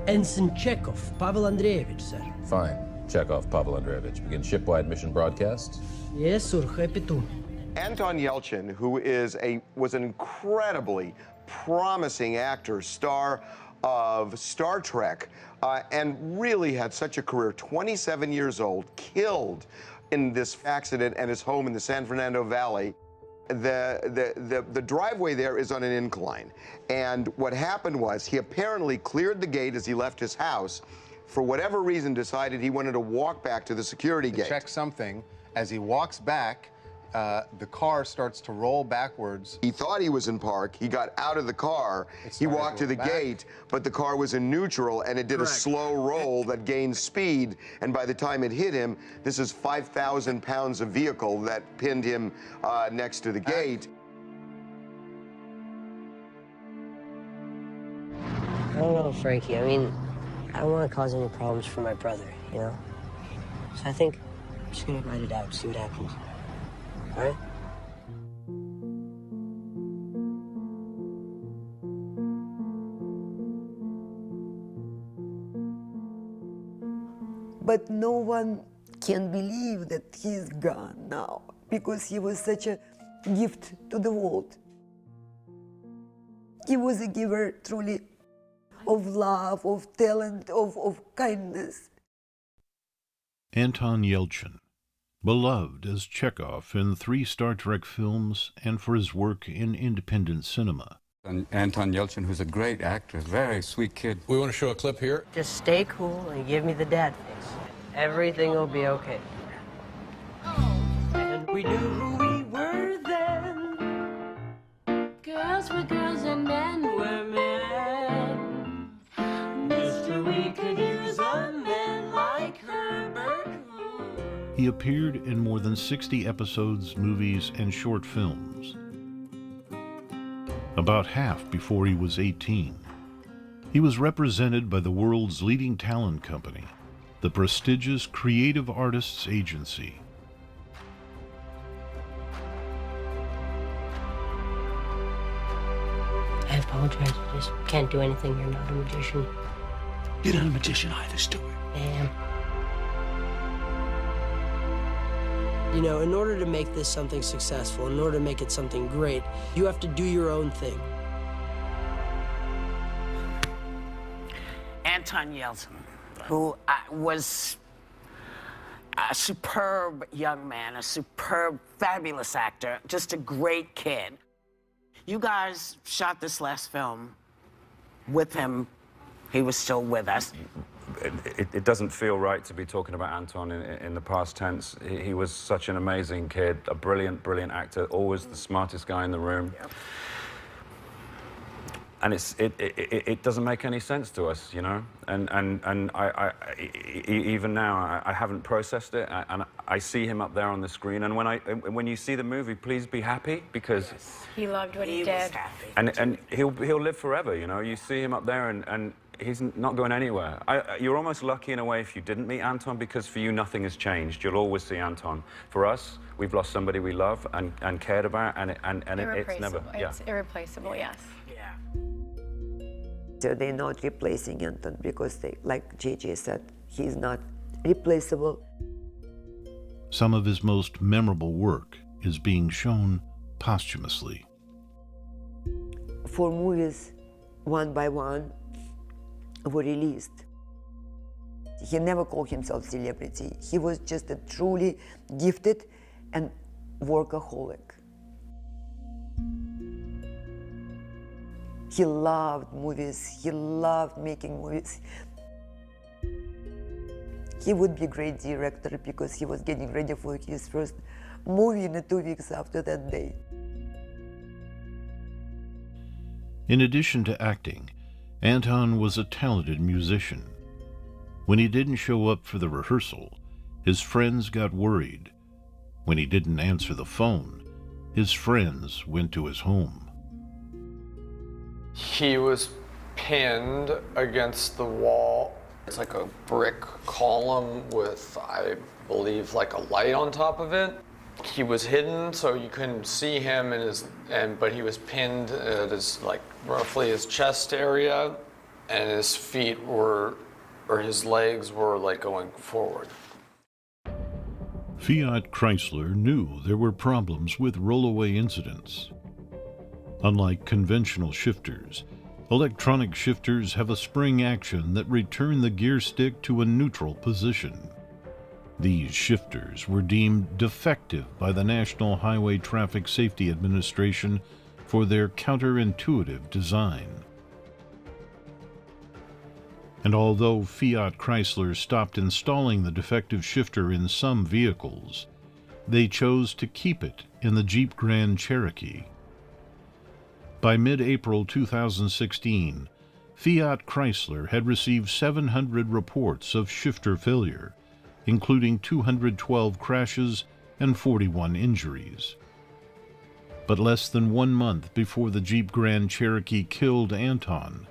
Ensign Chekhov, Pavel Andreevich, sir. Fine. Chekhov, Pavel Andreevich. Begin shipwide mission broadcast. Yes, sir. Happy to. Anton Yelchin, who was an incredibly promising actor, star of Star Trek, and really had such a career, 27 years old, killed in this accident at his home in the San Fernando Valley. The driveway there is on an incline. And what happened was he apparently cleared the gate as he left his house. For whatever reason, decided he wanted to walk back to the security gate. Check something. As he walks back, the car starts to roll backwards. He thought he was in park. He got out of the car. He walked to the gate, but the car was in neutral, and it did a slow roll that gained speed. And by the time it hit him, this is 5,000 pounds of vehicle that pinned him next to the gate. I don't know, Frankie. I mean, I don't want to cause any problems for my brother, you know? So I think I'm just gonna write it out, see what happens. All right? But no one can believe that he's gone now, because he was such a gift to the world. He was a giver, truly, of love, of talent, of kindness. Anton Yelchin, beloved as Chekhov in 3 Star Trek films and for his work in independent cinema. And Anton Yelchin, who's a great actor, very sweet kid. We want to show a clip here. Just stay cool and give me the dad face. Everything will be okay. And we knew who we were then. Girls were girls and men were men. Mister, we could use a man like Herbert. He appeared in more than 60 episodes, movies, and short films. About half before he was 18. He was represented by the world's leading talent company, the prestigious Creative Artists Agency. I apologize. I just can't do anything. You're not a magician. You're not a magician either, Stuart. I am. You know, in order to make this something successful, in order to make it something great, you have to do your own thing. Anton Yelchin, who was a superb young man, a superb, fabulous actor, just a great kid. You guys shot this last film with him. He was still with us. It doesn't feel right to be talking about Anton in the past tense. He was such an amazing kid, a brilliant, brilliant actor, always the smartest guy in the room. Yep. And it doesn't make any sense to us, you know? And I even now, I haven't processed it, and I see him up there on the screen, and when you see the movie, please be happy, because... Yes. He loved what he did. And he'll live forever, you know? You see him up there, and he's not going anywhere. You're almost lucky in a way if you didn't meet Anton, because for you, nothing has changed. You'll always see Anton. For us, we've lost somebody we love and cared about, and it's never... It's irreplaceable, yes. Yeah. So they're not replacing Anton because they, like JJ said, he's not replaceable. Some of his most memorable work is being shown posthumously. 4 movies, one by one, were released. He never called himself celebrity. He was just a truly gifted and workaholic. He loved movies. He loved making movies. He would be a great director because he was getting ready for his first movie in 2 weeks after that day. In addition to acting, Anton was a talented musician. When he didn't show up for the rehearsal, his friends got worried. When he didn't answer the phone, his friends went to his home. He was pinned against the wall. It's like a brick column with, I believe, like a light on top of it. He was hidden, so you couldn't see him, but he was pinned at his, like, roughly his chest area. and his feet were, or his legs were like going forward. Fiat Chrysler knew there were problems with rollaway incidents. Unlike conventional shifters, electronic shifters have a spring action that return the gear stick to a neutral position. These shifters were deemed defective by the National Highway Traffic Safety Administration for their counterintuitive design. And although Fiat Chrysler stopped installing the defective shifter in some vehicles, they chose to keep it in the Jeep Grand Cherokee. By mid-April 2016, Fiat Chrysler had received 700 reports of shifter failure, including 212 crashes and 41 injuries. But less than 1 month before the Jeep Grand Cherokee killed Anton,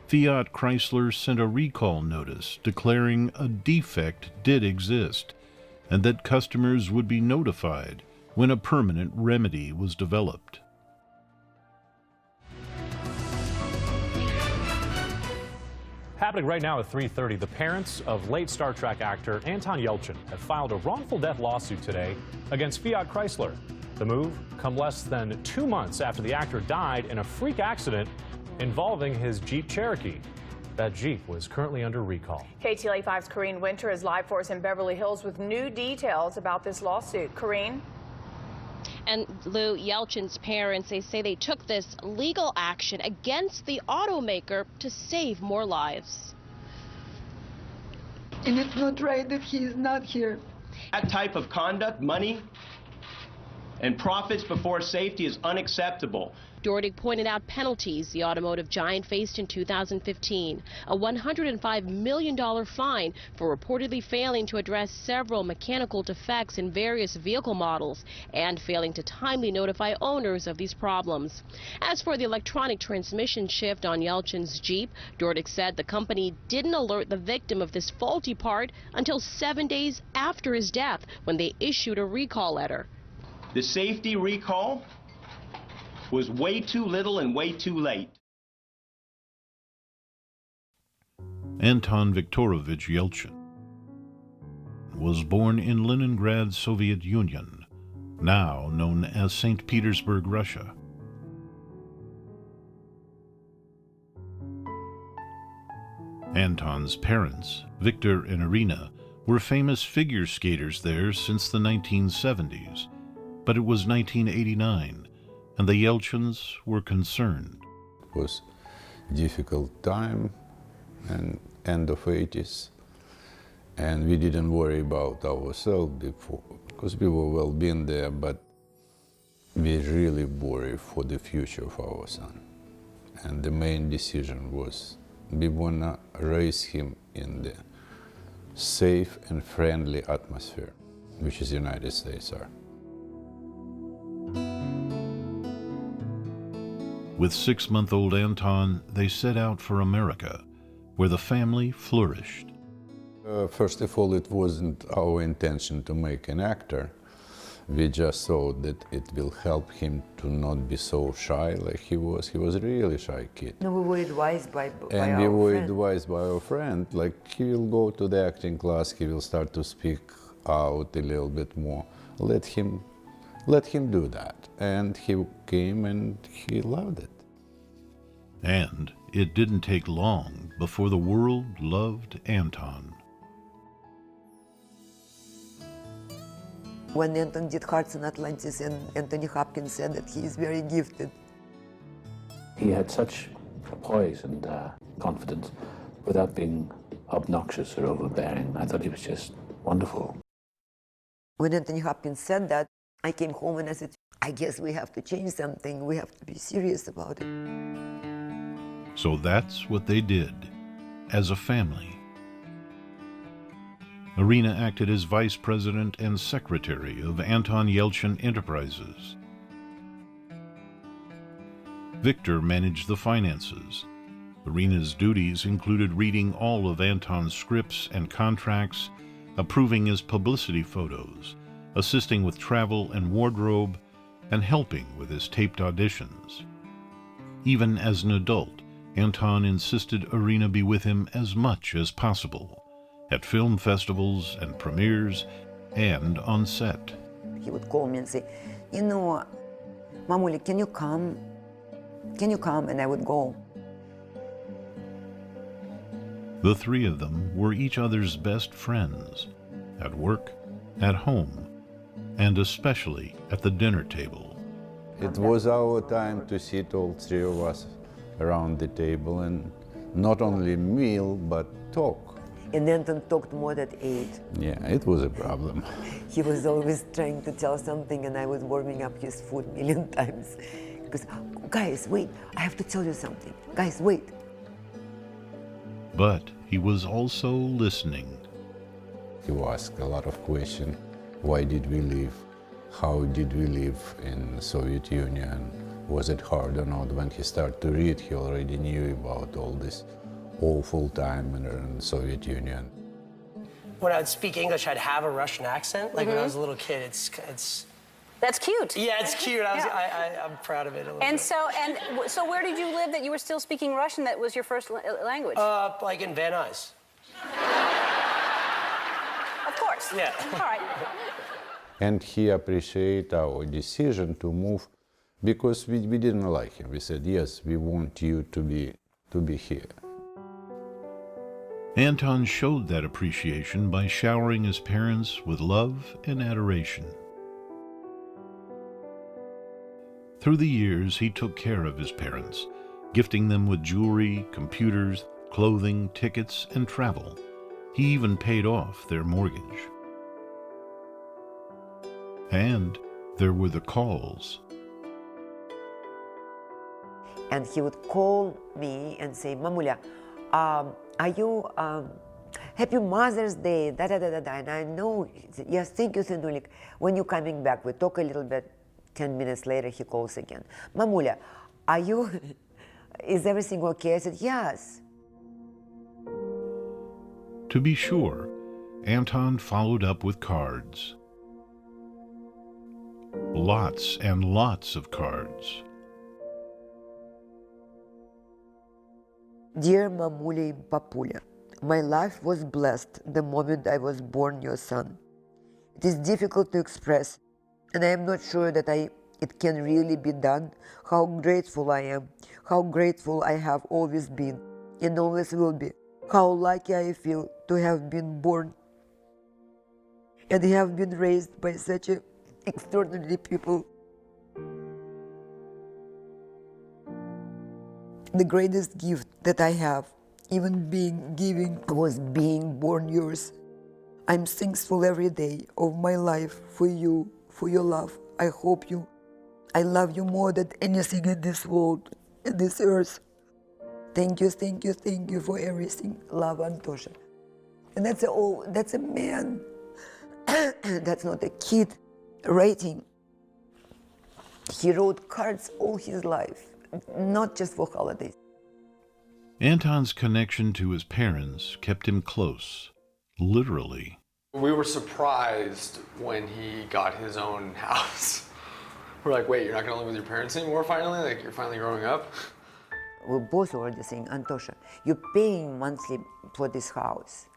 Fiat Chrysler sent a recall notice declaring a defect did exist and that customers would be notified when a permanent remedy was developed. Happening right now at 3:30, the parents of late Star Trek actor Anton Yelchin have filed a wrongful death lawsuit today against Fiat Chrysler. The move come less than 2 months after the actor died in a freak accident involving his Jeep Cherokee. That Jeep was currently under recall. KTLA 5's Corrine Winter is live for us in Beverly Hills with new details about this lawsuit. Corrine? And Lou, Yelchin's parents, they say they took this legal action against the automaker to save more lives. And it's not right that he is not here. That type of conduct, money and profits before safety, is unacceptable. Doherty pointed out penalties the automotive giant faced in 2015, a $105 million fine for reportedly failing to address several mechanical defects in various vehicle models and failing to timely notify owners of these problems. As for the electronic transmission shift on Yelchin's Jeep, Doherty said the company didn't alert the victim of this faulty part until 7 days after his death, when they issued a recall letter. The safety recall was way too little and way too late. Anton Viktorovich Yelchin was born in Leningrad, Soviet Union, now known as St. Petersburg, Russia. Anton's parents, Victor and Irina, were famous figure skaters there since the 1970s, but it was 1989, and the Yelchins were concerned. It was a difficult time, and end of 80s, and we didn't worry about ourselves before, because we were well been there, but we really worry for the future of our son. And the main decision was we wanna raise him in the safe and friendly atmosphere, which is the United States are. With 6-month-old Anton, they set out for America, where the family flourished. First of all, it wasn't our intention to make an actor. We just thought that it will help him to not be so shy like he was. He was a really shy kid. No, we were advised by and our we were friend. advised by our friend, like he will go to the acting class, he will start to speak out a little bit more. Let him do that. And he came and he loved it. And it didn't take long before the world loved Anton. When Anton did Hearts in Atlantis, and Anthony Hopkins said that he is very gifted. He had such poise and confidence without being obnoxious or overbearing. I thought he was just wonderful. When Anthony Hopkins said that, I came home and I said, I guess we have to change something. We have to be serious about it. So that's what they did, as a family. Irina acted as vice president and secretary of Anton Yelchin Enterprises. Victor managed the finances. Irina's duties included reading all of Anton's scripts and contracts, approving his publicity photos, assisting with travel and wardrobe, and helping with his taped auditions. Even as an adult, Anton insisted Irina be with him as much as possible, at film festivals and premieres, and on set. He would call me and say, you know, Mamuli, can you come? Can you come? And I would go. The three of them were each other's best friends, at work, at home, and especially at the dinner table. It was our time to sit, all three of us, around the table and not only meal, but talk. And Anton talked more than 8. Yeah, it was a problem. He was always trying to tell something and I was warming up his food a million times. Because, guys, wait, I have to tell you something. Guys, wait. But he was also listening. He asked a lot of questions. Why did we leave? How did we live in the Soviet Union? Was it hard or not? When he started to read, he already knew about all this awful time in the Soviet Union. When I would speak English, I'd have a Russian accent. Like when I was a little kid, it's. That's cute. Yeah, it's cute. I'm proud of it a little And bit. so where did you live that you were still speaking Russian? That was your first language? Like in Van Nuys. Of course. Yeah. All right. And he appreciated our decision to move because we didn't like him. We said, yes, we want you to be here. Anton showed that appreciation by showering his parents with love and adoration. Through the years, he took care of his parents, gifting them with jewelry, computers, clothing, tickets, and travel. He even paid off their mortgage. And there were the calls. And he would call me and say, Mamulia, are you, Happy Mother's Day, da-da-da-da-da. And I know, yes, thank you, Sinulik. When you're coming back, we talk a little bit. 10 minutes later, he calls again. Mamulia, are you, is everything okay? I said, yes. To be sure, Anton followed up with cards. Lots and lots of cards. Dear Mamuli and Papulia, my life was blessed the moment I was born your son. It is difficult to express, and I am not sure that it can really be done, how grateful I am, how grateful I have always been, and always will be, how lucky I feel to have been born and have been raised by such extraordinary people. The greatest gift that I have, even being giving, was being born yours. I'm thankful every day of my life for you, for your love. I love you more than anything in this world, in this earth. Thank you, thank you, thank you for everything. Love, Antosha. And that's a man. That's not a kid writing. He wrote cards all his life, not just for holidays. Anton's connection to his parents kept him close, literally. We were surprised when he got his own house. We're like, wait, you're not gonna live with your parents anymore finally? Like, you're finally growing up? We're both already saying, Antosha, you're paying monthly for this house.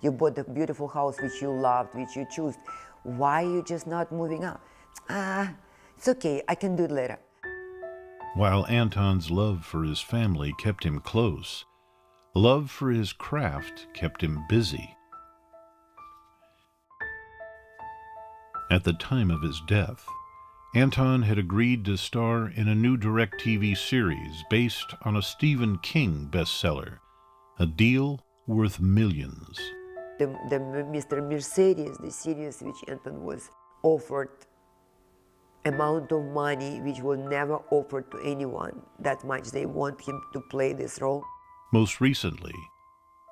You bought a beautiful house which you loved, which you chose. Why are you just not moving out? It's okay, I can do it later. While Anton's love for his family kept him close, love for his craft kept him busy. At the time of his death, Anton had agreed to star in a new DirecTV series based on a Stephen King bestseller, a deal worth millions. The Mr. Mercedes, the series which Anton was offered, amount of money which was never offered to anyone, that much they want him to play this role. Most recently,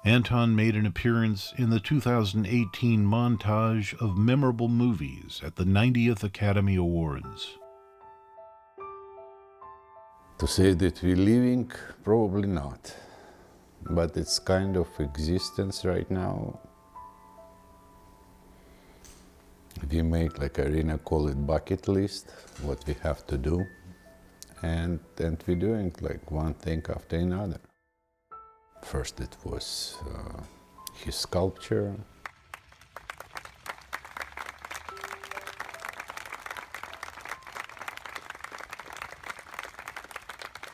Anton made an appearance in the 2018 montage of memorable movies at the 90th Academy Awards. To say that we're living, probably not. But it's kind of existence right now. We make, like Irina call it, bucket list, what we have to do. And we're doing like one thing after another. First it was his sculpture.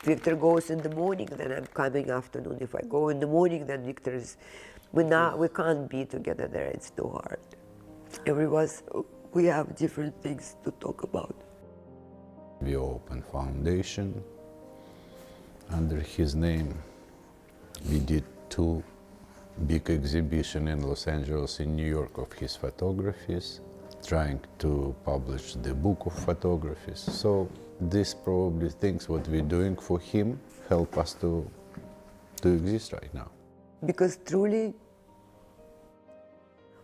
Victor goes in the morning, then I'm coming afternoon. If I go in the morning, then Victor is, we can't be together there, it's too hard. We have different things to talk about. We opened foundation under his name. We did 2 big exhibitions in Los Angeles and New York of his photographies, trying to publish the book of photographies. So these probably things what we're doing for him help us to exist right now. Because truly,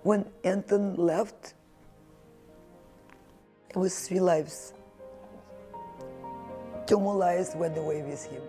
when Anton left, it was 3 lives. 2 more lives went away with him.